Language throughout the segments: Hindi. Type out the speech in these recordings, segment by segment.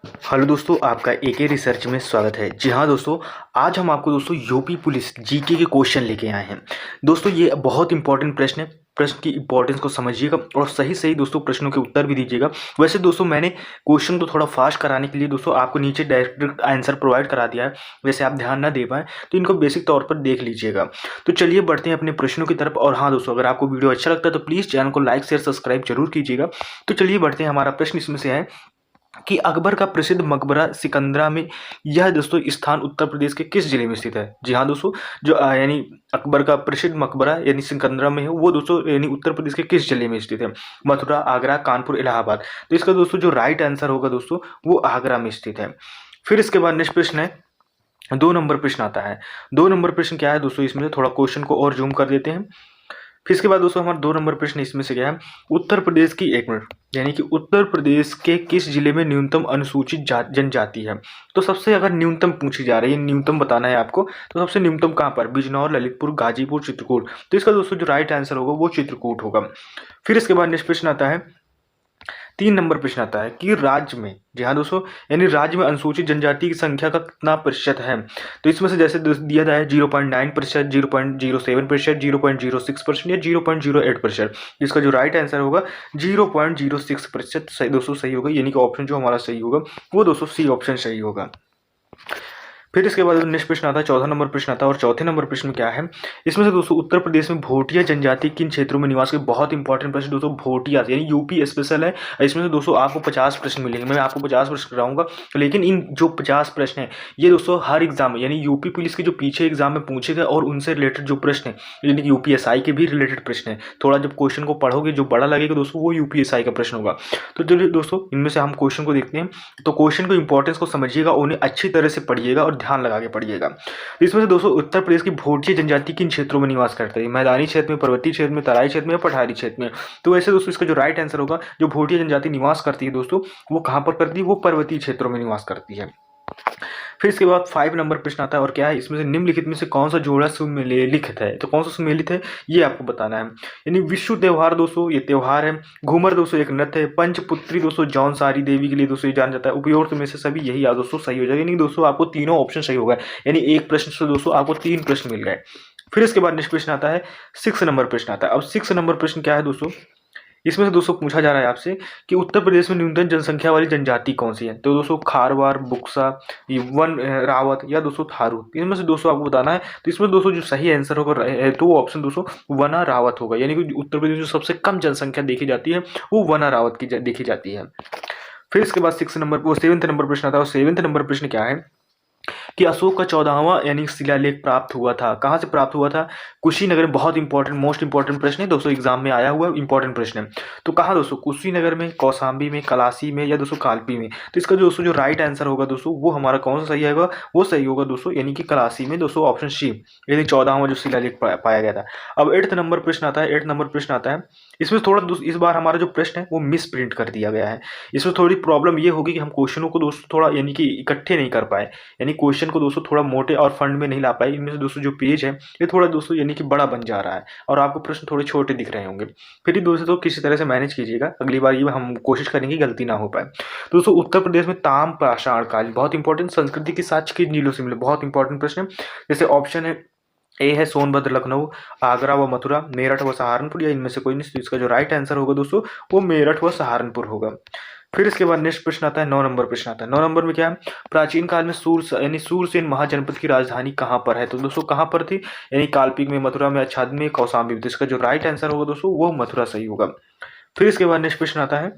हेलो दोस्तों, आपका एके रिसर्च में स्वागत है। जी हाँ दोस्तों, आज हम आपको दोस्तों यूपी पुलिस जीके के क्वेश्चन लेके आए हैं। दोस्तों ये बहुत इंपॉर्टेंट प्रश्न है। प्रश्न की इंपॉर्टेंस को समझिएगा और सही सही दोस्तों प्रश्नों के उत्तर भी दीजिएगा। वैसे दोस्तों मैंने क्वेश्चन को थोड़ा फास्ट कराने के लिए दोस्तों आपको नीचे डायरेक्ट आंसर प्रोवाइड करा दिया है। वैसे आप ध्यान ना दे पाएँ तो इनको बेसिक तौर पर देख लीजिएगा। तो चलिए बढ़ते हैं अपने प्रश्नों की तरफ। और हाँ दोस्तों, अगर आपको वीडियो अच्छा लगता है तो प्लीज़ चैनल को लाइक शेयर सब्सक्राइब जरूर कीजिएगा। तो चलिए बढ़ते हैं। हमारा प्रश्न इसमें से है कि अकबर का प्रसिद्ध मकबरा सिकंदरा में यह दोस्तों स्थान उत्तर प्रदेश के किस जिले में स्थित है। जी हाँ दोस्तों, जो यानी अकबर का प्रसिद्ध मकबरा यानी सिकंदरा में है वो दोस्तों यानी उत्तर प्रदेश के किस जिले में स्थित है। मथुरा, आगरा, कानपुर, इलाहाबाद। तो इसका दोस्तों जो राइट आंसर होगा दोस्तों वो आगरा में स्थित है। फिर इसके बाद नेक्स्ट प्रश्न है, 2 नंबर प्रश्न आता है। 2 नंबर प्रश्न क्या है दोस्तों, इसमें से थोड़ा क्वेश्चन को और जूम कर देते हैं। फिर इसके बाद दोस्तों हमारा 2 नंबर प्रश्न इसमें से क्या है, उत्तर प्रदेश की 1 मिनट यानी कि उत्तर प्रदेश के किस जिले में न्यूनतम अनुसूचित जनजाति है। तो सबसे अगर न्यूनतम पूछी जा रही है, न्यूनतम बताना है आपको, तो सबसे न्यूनतम कहाँ पर, बिजनौर, ललितपुर, गाजीपुर, चित्रकूट। तो इसका दोस्तों जो राइट आंसर होगा वो चित्रकूट होगा। फिर इसके बाद नेक्स्ट प्रश्न आता है, 3 नंबर प्रश्न आता है कि राज्य में, जी हाँ दोस्तों, यानी राज्य में अनुसूचित जनजाति की संख्या का कितना प्रतिशत है। तो इसमें से जैसे दिया जाए 0.9%, 0.07%, 0.06% या 0.08%। इसका जो राइट आंसर होगा 0.06% सही दोस्तों सही होगा। यानी कि ऑप्शन जो हमारा सही होगा वो दोस्तों सी ऑप्शन सही होगा। फिर इसके बाद नेक्स्ट प्रश्न आता है, 14 नंबर प्रश्न आता है। और चौथे नंबर प्रश्न क्या है, इसमें से दोस्तों उत्तर प्रदेश में भोटिया जनजाति किन क्षेत्रों में निवास के। बहुत इंपॉर्टेंट प्रश्न दोस्तों, भोटिया यानी यूपी स्पेशल है। इसमें से दोस्तों आपको 50 प्रश्न मिलेंगे। मैं आपको 50 प्रश्न कराऊंगा, लेकिन इन जो 50 प्रश्न है ये दोस्तों हर एग्जाम में यानी यूपी पुलिस के जो पीछे एग्जाम में पूछे गए और उनसे रिलेटेड जो प्रश्न है, यानी कि यूपीएसआई के भी रिलेटेड प्रश्न है। थोड़ा जब क्वेश्चन को पढ़ोगे जो बड़ा लगेगा दोस्तों वो यूपीएसआई का प्रश्न होगा। तो चलिए दोस्तों इनमें से हम क्वेश्चन को देखते हैं। तो क्वेश्चन को इंपॉर्टेंस को समझिएगा, उन्हें अच्छी तरह से पढ़िएगा और ध्यान लगा के पढ़िएगा। इसमें से दोस्तों उत्तर प्रदेश की भोटिया जनजाति किन क्षेत्रों में निवास करते हैं, मैदानी क्षेत्र में, पर्वतीय क्षेत्र में, तराई क्षेत्र में या पठारी क्षेत्र में। तो वैसे दोस्तों इसका जो राइट आंसर होगा, जो भोटिया जनजाति निवास करती है दोस्तों वो कहां पर करती है, वो पर्वतीय क्षेत्रों में निवास करती है। फिर इसके बाद 5 नंबर प्रश्न आता है। और क्या है, इसमें से निम्नलिखित में से कौन सा जोड़ा सुमेलित है। तो कौन सा सुमेलित है ये आपको बताना है। यानी विश्व त्योहार दोस्तों ये त्योहार है, घूमर दोस्तों एक नृत्य है, पंचपुत्री दोस्तों जौनसारी देवी के लिए दोस्तों जाना जाता है। उपयुक्त में से सभी यही दोस्तों सही हो जाएगा। यानी दोस्तों आपको तीनों ऑप्शन सही होगा, यानी एक प्रश्न से दोस्तों आपको 3 प्रश्न मिल गए। फिर इसके बाद नेक्स्ट प्रश्न आता है, 6 नंबर प्रश्न आता है। अब 6 नंबर प्रश्न क्या है दोस्तों, इसमें से दोस्तों पूछा जा रहा है आपसे कि उत्तर प्रदेश में न्यूनतम जनसंख्या वाली जनजाति कौन सी है। तो दोस्तों खारवार, बुक्सा, वन रावत या दोस्तों थारू। इनमें से दोस्तों आपको बताना है। तो इसमें दोस्तों जो सही आंसर होगा तो वो ऑप्शन दोस्तों वना रावत होगा। यानी कि उत्तर प्रदेश में जो सबसे कम जनसंख्या देखी जाती है वो वना रावत की देखी जाती है। फिर इसके बाद 7 नंबर प्रश्न आता है। और 7 नंबर प्रश्न क्या है कि अशोक का 14वां यानी शिलालेख प्राप्त हुआ था, कहाँ से प्राप्त हुआ था, कुशीनगर में। बहुत इंपॉर्टेंट मोस्ट इंपॉर्टेंट प्रश्न है दोस्तों, एग्जाम में आया हुआ इंपॉर्टेंट प्रश्न है। तो कहाँ दोस्तों, कुशीनगर में, कौशाम्बी में, कलासी में या दोस्तों कालपी में। तो इसका दोस्तों जो राइट आंसर होगा दोस्तों वो हमारा कौन सा सही आएगा, वो सही होगा दोस्तों यानी कि कलासी में दोस्तों ऑप्शन सी, यानी 14वां जो शिलालेख पाया गया था। अब 8 नंबर प्रश्न आता है। 8 नंबर प्रश्न आता है, इसमें थोड़ा इस बार हमारा जो प्रश्न है वो मिस प्रिंट कर दिया गया है। इसमें थोड़ी प्रॉब्लम ये होगी कि हम क्वेश्चनों को दोस्तों थोड़ा यानी कि इकट्ठे नहीं कर पाए, यानी क्वेश्चन को दोस्तों थोड़ा मोटे और फंड में नहीं ला पाए। इनमें से दोस्तों जो पेज है ये थोड़ा दोस्तों यानी कि बड़ा बन जा रहा है और आपको प्रश्न थोड़े छोटे दिख रहे होंगे। फिर दोस्तों किसी तरह से मैनेज कीजिएगा, अगली बार ये हम कोशिश करेंगे गलती ना हो पाए। दोस्तों उत्तर प्रदेश में ताम पाषाण काल, बहुत इंपॉर्टेंट, संस्कृति के साक्ष्य किन जिलों से मिले। बहुत इंपॉर्टेंट प्रश्न है। जैसे ऑप्शन है ए है सोनभद्र, लखनऊ, आगरा व मथुरा, मेरठ व सहारनपुर या इनमें से कोई नहीं। तो इसका जो राइट आंसर होगा दोस्तों वो मेरठ व सहारनपुर होगा। फिर इसके बाद नेक्स्ट प्रश्न आता है, 9 नंबर प्रश्न आता है। 9 नंबर में क्या है, प्राचीन काल में यानी सूरसेन महाजनपद की राजधानी कहाँ पर है। तो दोस्तों कहाँ पर थी, यानी काल्पिक में, मथुरा में, अच्छाद में, कौशाम्बी में। तो इसका जो राइट आंसर होगा दोस्तों वो मथुरा सही होगा। फिर इसके बाद नेक्स्ट प्रश्न आता है,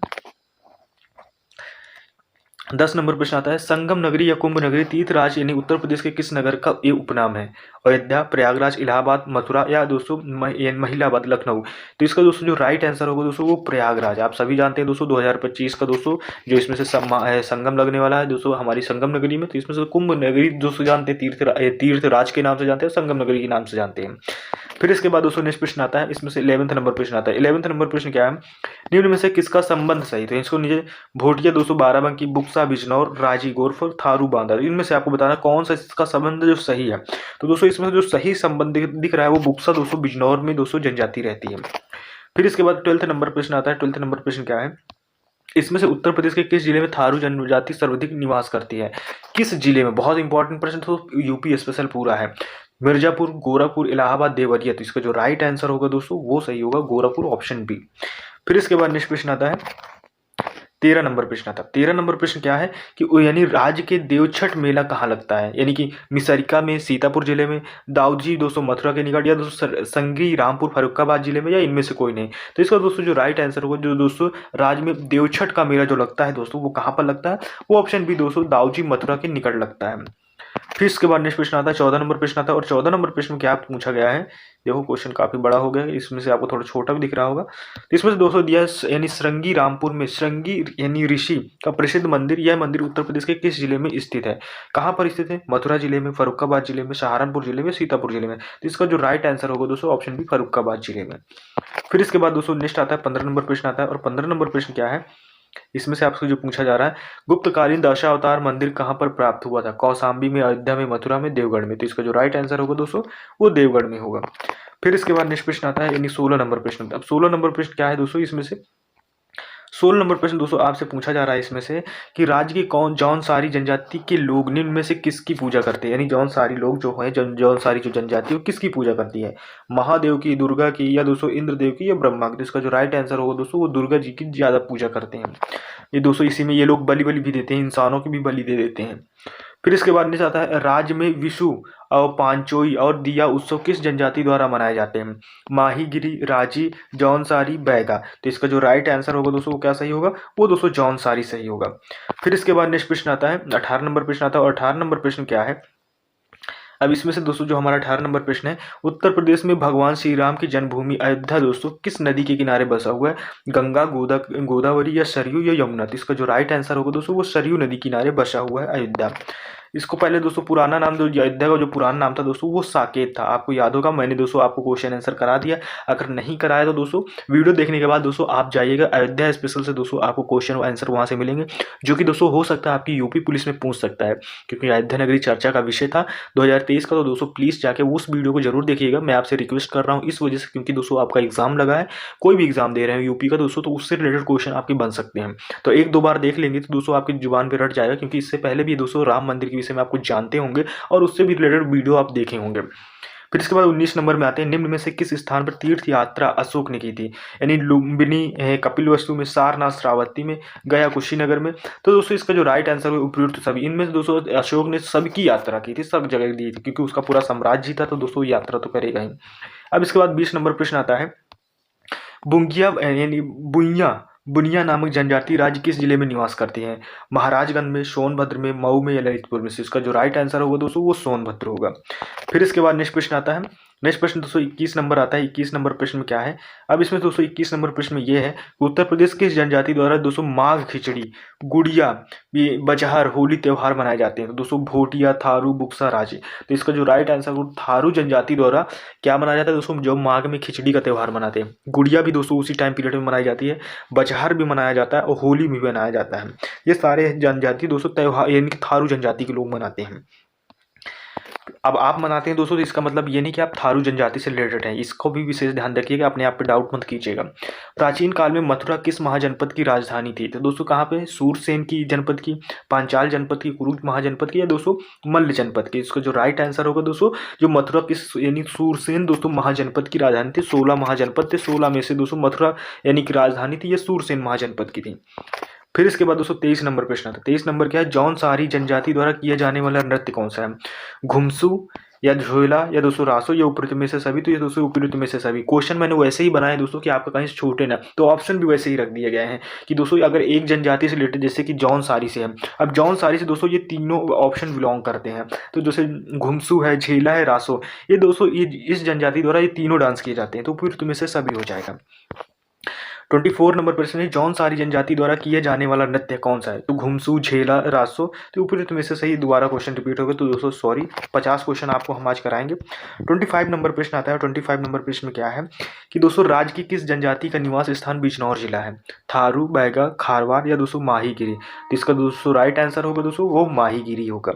10 नंबर प्रश्न आता है, संगम नगरी या कुंभ नगरी तीर्थराज यानी उत्तर प्रदेश के किस नगर का ये उपनाम है। अयोध्या, प्रयागराज, इलाहाबाद, मथुरा या दोस्तों महिलाबाद, लखनऊ। तो इसका दोस्तों जो राइट आंसर होगा दोस्तों वो प्रयागराज। आप सभी जानते हैं दोस्तों 2025 का दोस्तों जो इसमें से संगम लगने वाला है दोस्तों हमारी संगम नगरी में। तो इसमें से कुंभ नगरी दोस्तों जानते हैं तीर्थराज के नाम से जानते हैं, संगम नगरी के नाम से जानते हैं। फिर इसके बाद दोस्तों नेक्स्ट प्रश्न आता है, इसमें से 11 नंबर प्रश्न आता है। 11 नंबर प्रश्न क्या है, निम्न में से किसका संबंध सही। तो इसको नीचे भोटिया दोस्तों बाराबंकी, बुक्सा बिजनौर, राजी गोरफल, थारू बांदा। इनमें से आपको बताना कौन सा इसका संबंध जो सही है। तो दोस्तों इसमें जो सही संबंध दिख रहा है वो बुक्सा दोस्तों बिजनौर में दोस्तों जनजाति रहती है। फिर इसके बाद 12 नंबर प्रश्न आता है। 12 नंबर प्रश्न क्या है, इसमें से उत्तर प्रदेश के किस जिले में थारू जनजाति सर्वाधिक निवास करती है? किस जिले में? बहुत इंपॉर्टेंट प्रश्न, तो यूपी स्पेशल पूरा है। मिर्जापुर, गोरखपुर, इलाहाबाद, देवरिया। तो इसका जो राइट आंसर होगा दोस्तों वो सही होगा गोरखपुर, ऑप्शन बी। फिर इसके बाद नेक्स्ट प्रश्न आता है 13 नंबर प्रश्न आता है। 13 नंबर प्रश्न क्या है कि यानी राज्य के देवछठ मेला कहाँ लगता है? यानी कि मिसरिका में, सीतापुर जिले में, दाऊजी दोस्तों मथुरा के निकट, या दोस्तों संगी रामपुर फर्रुखाबाद जिले में, या इनमें से कोई नहीं। तो इसका दोस्तों जो राइट आंसर होगा, जो दोस्तों राज्य में देवछठ का मेला जो लगता है दोस्तों वो कहाँ पर लगता है? वो ऑप्शन बी दोस्तों दाऊजी मथुरा के निकट लगता है। फिर इसके बाद नेक्स्ट प्रश्न आता है 14 नंबर प्रश्न आता है। और 14 नंबर प्रश्न में क्या पूछा गया है? देखो क्वेश्चन काफी बड़ा हो गया है, इसमें से आपको थोड़ा छोटा भी दिख रहा होगा। तो इसमें से दोस्तों दिया है यानी श्रृंगी रामपुर में श्रृंगी यानी ऋषि का प्रसिद्ध मंदिर, यह मंदिर उत्तर प्रदेश के किस जिले में स्थित है? कहाँ पर स्थित है? मथुरा जिले में, फर्रुखाबाद जिले में, सहारनपुर जिले में, सीतापुर जिले में। तो इसका जो राइट आंसर होगा दोस्तों ऑप्शन बी फर्रुखाबाद जिले में। फिर इसके बाद दोस्तों नेक्स्ट आता है 15 नंबर प्रश्न आता है। और 15 नंबर प्रश्न क्या है? इसमें से आपसे जो पूछा जा रहा है, गुप्तकालीन दशावतार मंदिर कहाँ पर प्राप्त हुआ था? कौशाम्बी में, अयोध्या में, मथुरा में, देवगढ़ में। तो इसका जो राइट आंसर होगा दोस्तों वो देवगढ़ में होगा। फिर इसके बाद नेक्स्ट प्रश्न आता है यानी 16 नंबर प्रश्न। अब 16 नंबर प्रश्न क्या है दोस्तों? इसमें से 16 नंबर प्रश्न दोस्तों आपसे पूछा जा रहा है इसमें से कि राज्य के कौन जौनसारी जनजाति के लोग निम्न में से किसकी पूजा करते हैं? यानी जौनसारी लोग जो है, जौनसारी जो जनजाति है किसकी पूजा करती है? महादेव की, दुर्गा की, या दोस्तों इंद्रदेव की, या ब्रह्मा की। तो इसका जो राइट आंसर होगा दोस्तों वो दुर्गा जी की ज्यादा पूजा करते हैं। ये दोस्तों इसी में ये लोग बलि भी देते हैं, इंसानों की भी बलि दे देते हैं। फिर इसके बाद नीचे आता है राज्य में विशु और पांचोई और दिया उत्सव किस जनजाति द्वारा मनाए जाते हैं? माहीगिरी, राजी, जौनसारी, बैगा। तो इसका जो राइट आंसर होगा दोस्तों वो क्या सही होगा? वो दोस्तों जौनसारी सही होगा। फिर इसके बाद नेक्स्ट प्रश्न आता है 18 नंबर प्रश्न आता है। और 18 नंबर प्रश्न क्या है? अब इसमें से दोस्तों जो हमारा 18 नंबर प्रश्न है, उत्तर प्रदेश में भगवान श्री राम की जन्मभूमि अयोध्या दोस्तों किस नदी के किनारे बसा हुआ है? गंगा, गोदावरी, या सरयू, या यमुना। तो इसका जो राइट आंसर होगा दोस्तों वो सरयू नदी किनारे बसा हुआ है अयोध्या। इसको पहले दोस्तों पुराना नाम, जो अयोध्या का जो पुराना नाम था दोस्तों वो साकेत था। आपको याद होगा, मैंने दोस्तों आपको क्वेश्चन आंसर करा दिया। अगर नहीं कराया तो दोस्तों वीडियो देखने के बाद दोस्तों आप जाइएगा अयोध्या स्पेशल से, दोस्तों आपको क्वेश्चन आंसर वहां से मिलेंगे, जो कि दोस्तों हो सकता है आपकी यूपी पुलिस में पूछ सकता है, क्योंकि अयोध्या नगरी चर्चा का विषय था 2023 का। तो दोस्तों प्लीज जाके उस वीडियो को जरूर देखिएगा, मैं आपसे रिक्वेस्ट कर रहा हूँ इस वजह से, क्योंकि दोस्तों आपका एग्जाम लगा है, कोई भी एग्जाम दे रहे हैं यूपी का दोस्तों, तो उससे रिलेटेड क्वेश्चन आपके बन सकते हैं। तो एक दो बार देख लेंगे तो दोस्तों आपकी जुबान पे रट जाएगा, क्योंकि इससे पहले भी दोस्तों राम मंदिर के विषय में आपको जानते होंगे और उससे भी रिलेटेड वीडियो आप देखे होंगे। फिर इसके बाद 19 नंबर में आते हैं, निम्न में से किस स्थान पर तीर्थ यात्रा अशोक ने की थी? यानी लुम्बिनी है, कपिलवस्तु में, सारनाथ, श्रावस्ती में, गया, कुशीनगर में। तो दोस्तों इसका जो राइट आंसर है उपयुक्त सभी। इनमें से दोस्तों अशोक ने सबकी यात्रा की थी, सब जगह दी थी, क्योंकि उसका पूरा साम्राज्य था, तो दोस्तों यात्रा तो करेगा ही। अब इसके बाद 20 नंबर प्रश्न आता है, बुंगिया यानी बुनिया नामक जनजाति राज्य किस जिले में निवास करती है? महाराजगंज में, सोनभद्र में, मऊ में, या ललितपुर में। इसका जो राइट आंसर होगा दोस्तों वो सोनभद्र होगा। फिर इसके बाद नेक्स्ट प्रश्न आता है, नेक्स्ट प्रश्न दोस्तों 21 नंबर आता है। 21 नंबर प्रश्न में क्या है? अब इसमें दोस्तों 21 नंबर प्रश्न में ये है कि उत्तर प्रदेश किस जनजाति द्वारा दोस्तों माघ खिचड़ी, गुड़िया, बजहर, होली त्योहार मनाए जाते हैं? तो दोस्तों भोटिया, थारू, बुक्सा, राजे। तो इसका जो राइट आंसर थारू जनजाति द्वारा क्या मनाया जाता है दोस्तों? जो माघ में खिचड़ी का त्यौहार मनाते हैं। गुड़िया भी दोस्तों उसी टाइम पीरियड में मनाई जाती है, बजहर भी मनाया जाता है, और होली भी मनाया जाता है। ये सारे जनजाति दोस्तों त्यौहार यानी कि थारू जनजाति के लोग मनाते हैं। अब आप मनाते हैं दोस्तों, तो इसका मतलब ये नहीं कि आप थारू जनजाति से रिलेटेड हैं, इसको भी विशेष ध्यान रखिएगा, अपने आप पे डाउट मत कीजिएगा। प्राचीन काल में मथुरा किस महाजनपद की राजधानी थी? तो दोस्तों कहाँ पे? सूरसेन की जनपद की, पांचाल जनपद की, कुरु महाजनपद की, या दोस्तों मल्ल जनपद की। इसका जो राइट आंसर होगा दोस्तों, जो मथुरा किस यानी सूरसेन दोस्तों महाजनपद की राजधानी थी। 16 महाजनपद थे, 16 में से दोस्तों मथुरा यानी कि राजधानी थी ये सूरसेन महाजनपद की थी। फिर इसके बाद दोस्तों 23 नंबर प्रश्न आता है। 23 नंबर क्या है? जौनसारी जनजाति द्वारा किया जाने वाला नृत्य कौन सा है? घुमसू, या झोला, या दोस्तों रासो, या उपयुक्त में से सभी। तो ये दोस्तों उपयुक्त में से सभी। क्वेश्चन मैंने वैसे ही बनाए दोस्तों कि आपका कहीं से छूटे ना, तो ऑप्शन भी वैसे ही रख दिए गए हैं कि दोस्तों अगर एक जनजाति से रिलेटेड, जैसे कि जौनसारी से है, अब जौनसारी से दोस्तों ये तीनों ऑप्शन बिलोंग करते हैं। तो जैसे घुमसू है, झेला है, रासो, ये दोस्तों ये इस जनजाति द्वारा ये तीनों डांस किए जाते हैं, तो उपयुक्त में से सभी हो जाएगा। 24 नंबर प्रश्न है, जौनसारी जनजाति द्वारा किया जाने वाला नृत्य कौन सा है? तो घुमसू, झेला, रासो। तो उपयुक्त में से सही दोबारा क्वेश्चन रिपीट होगा, तो दोस्तों सॉरी 50 क्वेश्चन आपको हम आज कराएंगे। 25 नंबर प्रश्न आता है। 25 नंबर प्रश्न में क्या है कि दोस्तों राज्य की किस जनजाति का निवास स्थान बिजनौर जिला है? थारू, बैगा, खारवार, या दोस्तों माहीगिरी। तो इसका दोस्तों राइट आंसर होगा दोस्तों वो माहीगिरी होगा।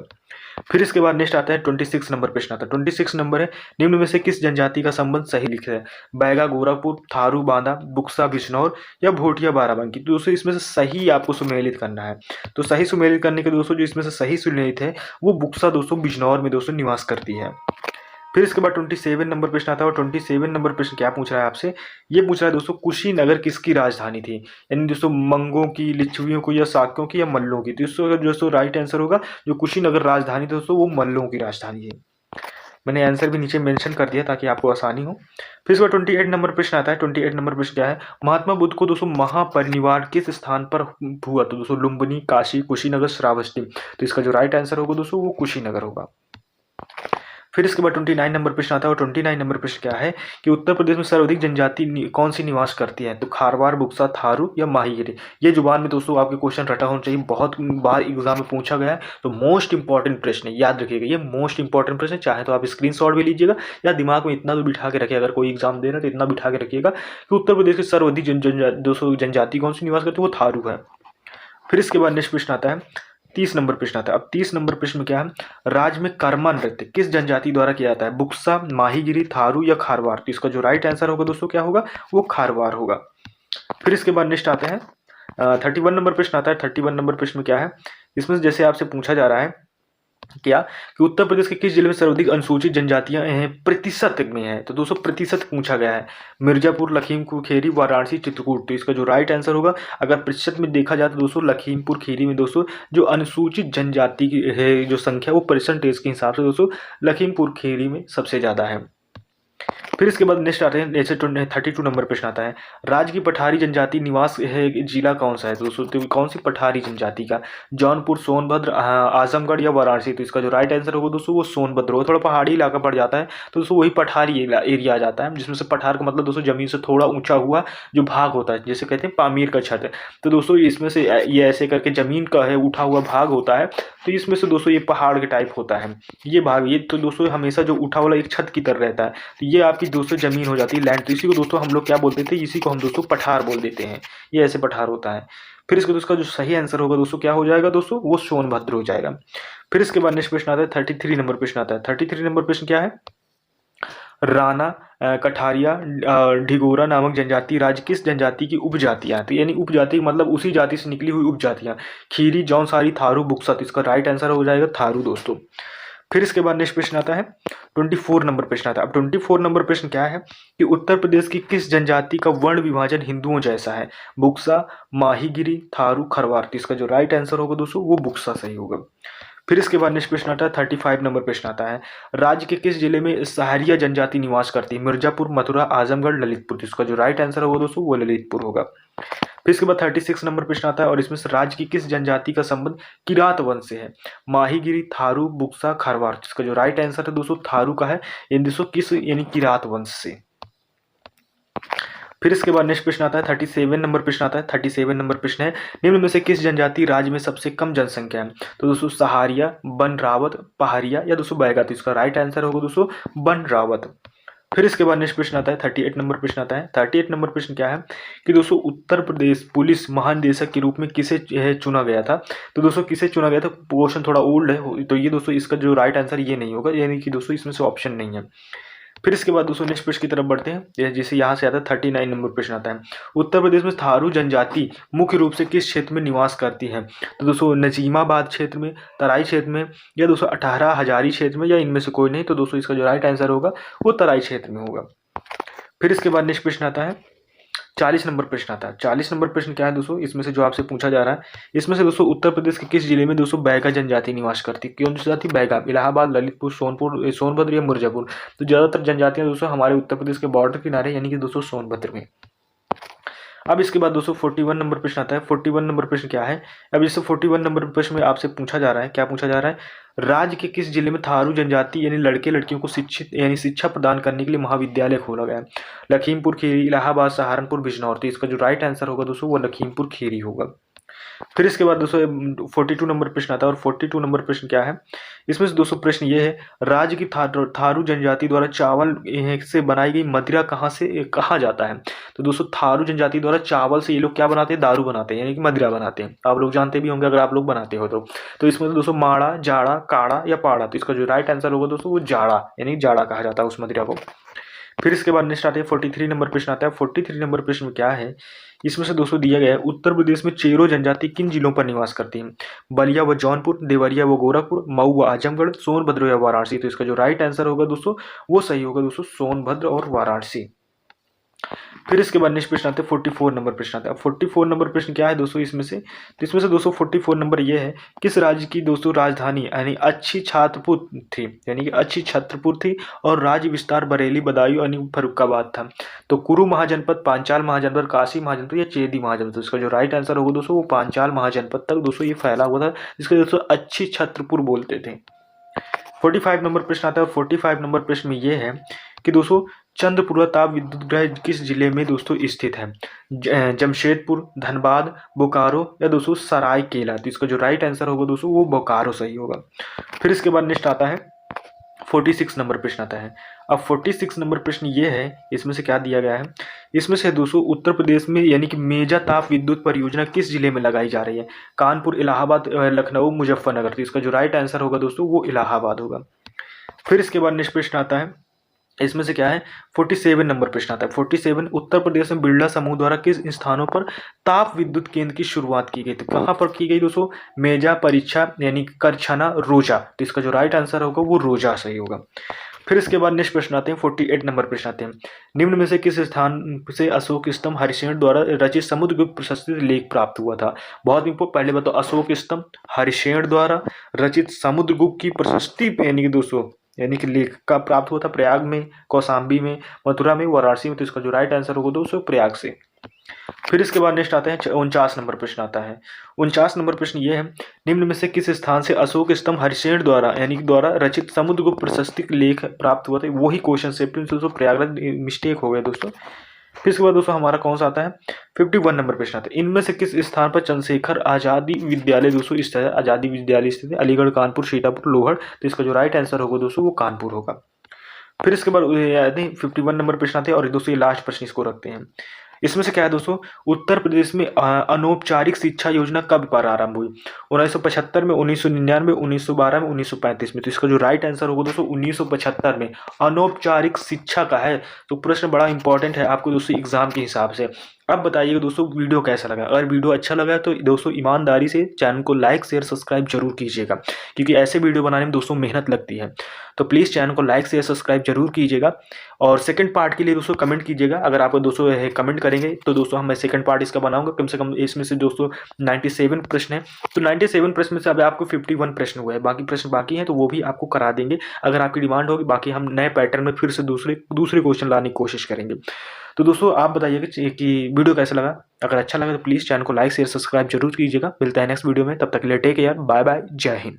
फिर इसके बाद नेक्स्ट आता है 26 नंबर प्रश्न आता है। 26 नंबर है, निम्न में से किस जनजाति का संबंध सही लिखा है? बैगा गोरखपुर, थारू बांदा, बुक्सा बिजनौर या भोटिया बाराबंकी। तो दोस्तों इसमें से सही आपको सुमेलित करना है। तो सही सुमेलित करने के दोस्तों जो इसमें से सही सुमेलित है वो बुक्सा दोस्तों बिजनौर में दोस्तों निवास करती है। फिर इसके बाद 27 नंबर प्रश्न आता है और 27 नंबर प्रश्न क्या पूछ रहा है आपसे? ये पूछ रहा है दोस्तों कुशीनगर किसकी राजधानी थी? यानी दोस्तों मंगों की, लिच्छवियों की या साक्यों की या मल्लों की। तो इसका दोस्तों राइट आंसर होगा जो कुशीनगर राजधानी थी दोस्तों वो मल्लों की राजधानी है। मैंने आंसर भी नीचे मेंशन कर दिया ताकि आपको आसानी हो। फिर इसके बाद 28 नंबर प्रश्न आता है। 28 नंबर प्रश्न क्या है? महात्मा बुद्ध को दोस्तों महापरिनिर्वाण किस स्थान पर हुआ? तो दोस्तों लुम्बिनी, काशी, कुशीनगर, श्रावस्ती। तो इसका जो राइट आंसर होगा दोस्तों वो कुशीनगर होगा। फिर इसके बाद 29 नंबर प्रश्न आता है और 29 नंबर प्रश्न क्या है कि उत्तर प्रदेश में सर्वाधिक जनजाति कौन सी निवास करती है? तो खारवार, बुक्सा, थारू या माहीगिरी। ये जुबान में दोस्तों आपके क्वेश्चन रटा होना चाहिए, बहुत बार एग्जाम में पूछा गया है। तो मोस्ट इंपॉर्टेंट प्रश्न है, याद रखिएगा ये मोस्ट इंपॉर्टेंट प्रश्न है। चाहे तो आप स्क्रीनशॉट भी लीजिएगा या दिमाग में इतना तो बिठा के रखिए, अगर कोई एग्जाम दे रहा है तो इतना बिठा के रखिएगा कि उत्तर प्रदेश की सर्वाधिक जनजाति कौन सी निवास करती है? वो थारू है। फिर इसके बाद नेक्स्ट प्रश्न आता है 30 नंबर प्रश्न आता है। अब 30 नंबर प्रश्न में क्या है? राज्य में कर्मा नृत्य किस जनजाति द्वारा किया जाता है? बुक्सा, माहीगिरी, थारू या खारवार। तो इसका जो राइट आंसर होगा दोस्तों क्या होगा? वो खारवार होगा। फिर इसके बाद नेक्स्ट आते हैं 31 नंबर प्रश्न आता है। 31 नंबर प्रश्न में क्या है? इसमें जैसे आपसे पूछा जा रहा है क्या कि उत्तर प्रदेश के किस जिले में सर्वाधिक अनुसूचित जनजातियां हैं प्रतिशत में है? तो दोस्तों प्रतिशत पूछा गया है। मिर्जापुर, लखीमपुर खीरी, वाराणसी, चित्रकूट। तो इसका जो राइट आंसर होगा अगर प्रतिशत में देखा जाए तो दोस्तों लखीमपुर खीरी में दोस्तों जो अनुसूचित जनजाति की है जो संख्या वो परसेंटेज के हिसाब से दोस्तों लखीमपुर खीरी में सबसे ज्यादा है। फिर इसके बाद नेक्स्ट आते हैं जैसे 32 नंबर प्रश्न आता है। राज्य की पठारी जनजाति निवास है जिला कौन सा है? दोस्तों तो कौन सी पठारी जनजाति का? जौनपुर, सोनभद्र, आजमगढ़ या वाराणसी। तो इसका जो राइट आंसर होगा दोस्तों वो सोनभद्र होगा। थोड़ा पहाड़ी इलाका पड़ जाता है तो दोस्तों वही पठारी एरिया आ जाता है, जिसमें से पठार का मतलब दोस्तों जमीन से थोड़ा ऊंचा हुआ जो भाग होता है, जैसे कहते हैं पामीर का छत। तो दोस्तों इसमें से ये ऐसे करके जमीन का है उठा हुआ भाग होता है, तो इसमें से दोस्तों ये पहाड़ के टाइप होता है ये भाग। ये तो दोस्तों हमेशा जो उठा वाला एक छत की तरह रहता है, तो ये आपकी दोस्तों जमीन हो जाती है लैंड। तो इसी को दोस्तों हम लोग क्या बोल देते हैं? इसी को हम दोस्तों पठार बोल देते हैं। ये ऐसे पठार होता है। फिर इसके दोस्तों जो सही आंसर होगा दोस्तों क्या हो जाएगा दोस्तों? वो सोनभद्र हो जाएगा। फिर इसके बाद नेक्स्ट प्रश्न आता है 33 नंबर प्रश्न आता है। 33 नंबर प्रश्न क्या है? राणा, कठारिया, ढिगोरा नामक जनजाति राज्य किस जनजाति की उपजातियां? तो यानी उपजाति मतलब उसी जाति से निकली हुई उपजातियां। खीरी, जौनसारी, थारू, बुक्सा। तो इसका राइट आंसर हो जाएगा थारू दोस्तों। फिर इसके बाद नेक्स्ट प्रश्न आता है 24 नंबर प्रश्न आता है। अब 24 नंबर प्रश्न क्या है कि उत्तर प्रदेश की किस जनजाति का वर्ण विभाजन हिंदुओं जैसा है? बुक्सा, माहीगिरी, थारू, खरवार। तो इसका जो राइट आंसर होगा दोस्तों वो बुक्सा सही होगा। फिर इसके बाद नेक्स्ट प्रश्न आता है 35 नंबर प्रश्न आता है। राज्य के किस जिले में सहारिया जनजाति निवास करती है? मिर्जापुर, मथुरा, आजमगढ़, ललितपुर। तो इसका जो राइट आंसर होगा दोस्तों वो ललितपुर होगा। फिर इसके बाद 36 नंबर प्रश्न आता है और इसमें से राज्य की किस जनजाति का संबंध किरात वंश से है? माहीगिरी, थारू, बुक्सा, खारवार। इसका जो राइट आंसर है दोस्तों थारू का है, यानी दोस्तों किस यानी किरात वंश से। फिर इसके बाद नेक्स्ट प्रश्न आता है 37 नंबर प्रश्न आता है। 37 नंबर प्रश्न है निम्न में से किस जनजाति राज्य में सबसे कम जनसंख्या है? तो दोस्तों सहारिया, बन रावत, पहाड़िया या दोस्तों बैगा। तो इसका राइट आंसर होगा दोस्तों बन रावत। फिर इसके बाद नेक्स्ट प्रश्न आता है 38 नंबर प्रश्न आता है। 38 नंबर प्रश्न क्या है कि दोस्तों उत्तर प्रदेश पुलिस महानिदेशक के रूप में किसे चुना गया था? तो दोस्तों किसे चुना गया था? क्वेश्चन थोड़ा ओल्ड है तो ये दोस्तों इसका जो राइट आंसर ये नहीं होगा, यानी कि दोस्तों इसमें से ऑप्शन नहीं है। फिर इसके बाद दोस्तों नेक्स्ट प्रश्न की तरफ बढ़ते हैं, जैसे यहाँ से आता है 39 नंबर प्रश्न आता है। उत्तर प्रदेश में थारू जनजाति मुख्य रूप से किस क्षेत्र में निवास करती है? तो दोस्तों नजीमाबाद क्षेत्र में, तराई क्षेत्र में या दोस्तों 18 हजारी क्षेत्र में या इनमें से कोई नहीं। तो दोस्तों इसका जो राइट आंसर होगा वो तराई क्षेत्र में होगा। फिर इसके बाद नेक्स्ट प्रश्न आता है 40 नंबर प्रश्न आता है। 40 नंबर प्रश्न क्या है दोस्तों? इसमें से जो आपसे पूछा जा रहा है इसमें से दोस्तों उत्तर प्रदेश के किस जिले में दोस्तों बैगा जनजाति निवास करती है? कौन सी जाति? बैगा। इलाहाबाद, ललितपुर, सोनभद्र या मिर्जापुर। तो ज्यादातर जनजातियां दोस्तों हमारे उत्तर प्रदेश के बॉर्डर किनारे यानी कि दोस्तों सोनभद्र में। अब इसके बाद दोस्तों 41 नंबर प्रश्न आता है। 41 नंबर प्रश्न क्या है? अब जैसे 41 नंबर प्रश्न में आपसे पूछा जा रहा है, क्या पूछा जा रहा है? राज्य के किस जिले में थारू जनजाति यानी लड़के लड़कियों को शिक्षा प्रदान करने के लिए महाविद्यालय खोला गया है? लखीमपुर खीरी, इलाहाबाद, सहारनपुर, बिजनौर। तो इसका जो राइट आंसर होगा दोस्तों वो लखीमपुर खीरी होगा। फिर इसके बाद दोस्तों 42 नंबर प्रश्न आता है, और 42 नंबर प्रश्न क्या है, इसमें से दोस्तों प्रश्न ये है, राज्य की थारू जनजाति द्वारा चावल से बनाई गई मदिरा कहाँ जाता है। तो दोस्तों थारू जनजाति द्वारा चावल से ये लोग क्या बनाते हैं, दारू बनाते हैं, यानी कि मदिरा बनाते हैं। आप लोग जानते भी होंगे अगर आप लोग बनाते हो तो इसमें तो दोस्तों माड़ा, जाड़ा, काड़ा या पाड़ा, तो इसका जो राइट आंसर होगा दोस्तों वो जाड़ा, यानी जाड़ा कहा जाता है उस मदिरा को। फिर इसके बाद नेक्स्ट आते हैं 43 नंबर प्रश्न आता है। 43 नंबर प्रश्न में क्या है, इसमें से दोस्तों दिया गया है, उत्तर प्रदेश में चेरो जनजाति किन जिलों पर निवास करती है। बलिया व जौनपुर, देवरिया व गोरखपुर, मऊ व आजमगढ़, सोनभद्र या वाराणसी। तो इसका जो राइट आंसर होगा दोस्तों वो सही होगा दोस्तों सोनभद्र और वाराणसी। फिर इसके बाद नेक्स्ट प्रश्न आते हैं 44 नंबर प्रश्न आता है। 44 नंबर प्रश्न क्या है दोस्तों इसमें से, तो इसमें से दोस्तों 44 नंबर ये है, किस राज्य की दोस्तों राजधानी यानी अच्छी छात्रपुर थी, यानी कि अच्छी छत्रपुर थी, और राज्य विस्तार बरेली, बदायूं यानी फर्रुखाबाद था। तो कुरु महाजनपद, पांचाल महाजनपद, काशी महाजनपद या चेदी महाजनपद। तो इसका जो राइट आंसर होगा दोस्तों वो पांचाल महाजनपद तक दोस्तों ये फैला हुआ था, जिसको दोस्तों अच्छी छत्रपुर बोलते थे। 45 नंबर प्रश्न आता है, और 45 नंबर प्रश्न में ये है कि दोस्तों चंद्रपुरा ताप विद्युत गृह किस जिले में दोस्तों स्थित है। जमशेदपुर, धनबाद, बोकारो या दोस्तों सरायकेला। तो इसका जो राइट आंसर होगा दोस्तों वो बोकारो सही होगा। फिर इसके बाद नेक्स्ट आता है 46 नंबर प्रश्न आता है। अब 46 नंबर प्रश्न ये है, इसमें से क्या दिया गया है, इसमें से दोस्तों उत्तर प्रदेश में यानी कि मेजा ताप विद्युत परियोजना किस जिले में लगाई जा रही है। कानपुर, इलाहाबाद, लखनऊ, मुजफ्फरनगर। तो इसका जो राइट आंसर होगा दोस्तों वो इलाहाबाद होगा। फिर इसके बाद नेक्स्ट प्रश्न आता है, इसमें से क्या है 47 नंबर प्रश्न आता है। 47 उत्तर प्रदेश में बिरला समूह द्वारा किस स्थानों पर ताप विद्युत केंद्र की शुरुआत की गई थी। कहाँ पर की गई दोस्तों, मेजा, परीक्षा यानी करछना, रोजा। तो इसका जो राइट आंसर होगा वो रोजा सही होगा। फिर इसके बाद नेक्स्ट प्रश्न आते हैं 48 नंबर प्रश्न आते हैं, निम्न में से किस स्थान से अशोक स्तंभ हरिशेन द्वारा रचित समुद्रगुप्त प्रशस्ति लेख प्राप्त हुआ था। बहुत इंपॉर्टेंट, पहले बताओ अशोक स्तंभ हरिशेन द्वारा रचित समुद्रगुप्त की प्रशस्ति यानी कि दोस्तों यानी कि लेख का प्राप्त हुआ था प्रयाग में, कौशाम्बी में, मथुरा में, वाराणसी में। तो इसका जो राइट आंसर होगा दोस्तों प्रयाग से। फिर इसके बाद नेक्स्ट आता है 49 नंबर प्रश्न आता है। 49 नंबर प्रश्न ये है, निम्न में से किस स्थान से अशोक स्तंभ हरिशेन द्वारा यानी कि द्वारा रचित समुद्रगुप्त प्रशस्ति लेख प्राप्त हुआ था। वही क्वेश्चन से दोस्तों प्रयागराज मिस्टेक हो गया दोस्तों। फिर इसके बाद दोस्तों हमारा कौन सा आता है 51 नंबर प्रश्न आता है, इनमें से किस स्थान पर चंद्रशेखर आजादी विद्यालय दोस्तों स्थित है। आजादी विद्यालय स्थित है अलीगढ़, कानपुर, सीतापुर, लोहड़। तो इसका जो राइट आंसर होगा दोस्तों वो कानपुर होगा। फिर इसके बाद 51 नंबर प्रश्न आते हैं, और दोस्तों ये लास्ट प्रश्न इसको रखते हैं। इसमें से क्या है दोस्तों, उत्तर प्रदेश में अनौपचारिक शिक्षा योजना कब प्रारंभ हुई। 1975 में, 1999, 1912 में, 1935 में। तो इसका जो राइट आंसर होगा दोस्तों 1975 में अनौपचारिक शिक्षा का है। तो प्रश्न बड़ा इंपॉर्टेंट है आपको दोस्तों एग्जाम के हिसाब से। अब बताइएगा दोस्तों वीडियो कैसा लगा। अगर वीडियो अच्छा लगा तो दोस्तों ईमानदारी से चैनल को लाइक, शेयर, सब्सक्राइब जरूर कीजिएगा, क्योंकि ऐसे वीडियो बनाने में दोस्तों मेहनत लगती है। तो प्लीज़ चैनल को लाइक, शेयर, सब्सक्राइब जरूर कीजिएगा। और सेकंड पार्ट के लिए दोस्तों कमेंट कीजिएगा। अगर आप दोस्तों कमेंट करेंगे तो दोस्तों मैं सेकंड पार्ट इसका बनाऊंगा। कम से कम इसमें से दोस्तों 97 प्रश्न है, तो 97 प्रश्न में से अब आपको 51 प्रश्न हुए हैं, बाकी प्रश्न बाकी हैं, तो वो भी आपको करा देंगे अगर आपकी डिमांड होगी। बाकी हम नए पैटर्न में फिर से दूसरे क्वेश्चन लाने की कोशिश करेंगे। तो दोस्तों आप बताइएगा कि वीडियो कैसा लगा। अगर अच्छा लगा तो प्लीज़ चैनल को लाइक, शेयर, सब्सक्राइब जरूर कीजिएगा। मिलता है नेक्स्ट वीडियो में, तब तक के लिए टेक केयर, बाय बाय, जय हिंद।